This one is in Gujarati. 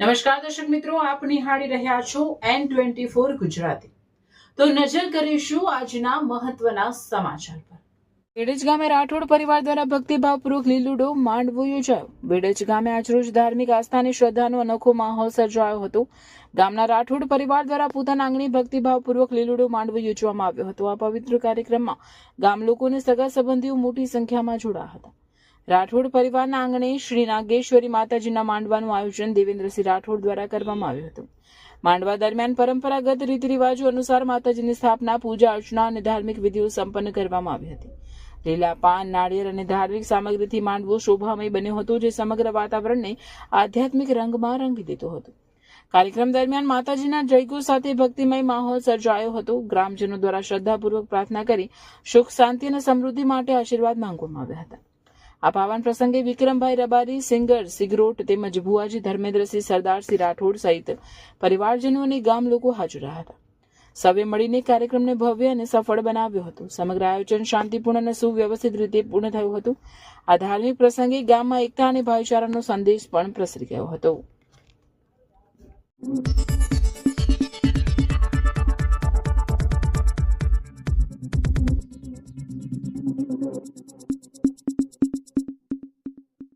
નમસ્કાર દર્શક મિત્રો, આપ નિહાળી રહ્યા છો N24 ગુજરાતી। તો નજર કરીશું આજના મહત્વના સમાચાર પર। બેડજ ગામે રાઠોડ પરિવાર દ્વારા ભક્તિભાવપૂર્વક લીલુડો માંડવો યોજાયો। બેડજ ગામે આજરોજ ધાર્મિક આસ્થા અને શ્રદ્ધાનો અનોખો માહોલ સર્જાયો હતો। ગામના રાઠોડ પરિવાર દ્વારા પોતાના આંગણે ભક્તિભાવપૂર્વક લીલુડો માંડવો યોજવામાં આવ્યો હતો। આ પવિત્ર કાર્યક્રમમાં ગામ લોકો અને સગા સંબંધીઓ મોટી સંખ્યામાં જોડાયા હતા। રાઠોડ પરિવારના આંગણે શ્રી નાગેશ્વરી માતાજીના માંડવાનું આયોજન દેવેન્દ્રસિંહ રાઠોડ દ્વારા કરવામાં આવ્યું હતું। માંડવા દરમિયાન પરંપરાગત રીતિ રિવાજો અનુસાર માતાજીની સ્થાપના, પૂજા અર્ચના અને ધાર્મિક વિધિઓ સંપન્ન કરવામાં આવી હતી। લીલા પાન, નાળિયેર અને ધાર્મિક સામગ્રીથી માંડવો શોભામય બન્યો હતો, જે સમગ્ર વાતાવરણને આધ્યાત્મિક રંગમાં રંગી દીધો હતો। કાર્યક્રમ દરમિયાન માતાજીના જયઘોષ સાથે ભક્તિમય માહોલ સર્જાયો હતો। ગ્રામજનો દ્વારા શ્રદ્ધાપૂર્વક પ્રાર્થના કરી સુખ, શાંતિ અને સમૃદ્ધિ માટે આશીર્વાદ માંગવામાં આવ્યા હતા। આ પાવન પ્રસંગે વિક્રમભાઈ રબારી, સિંગર સિગરોટ તેમજ ભુવાજી ધર્મેન્દ્રસિંહ, સરદારસિંહ રાઠોડ સહિત પરિવારજનો અને ગામ લોકો હાજર રહ્યા હતા। સૌએ મળીને કાર્યક્રમને ભવ્ય અને સફળ બનાવ્યો હતો। સમગ્ર આયોજન શાંતિપૂર્ણ અને સુવ્યવસ્થિત રીતે પૂર્ણ થયું હતું। આ ધાર્મિક પ્રસંગે ગામમાં એકતા અને ભાઈચારાનો સંદેશ પણ પ્રસરી ગયો હતો।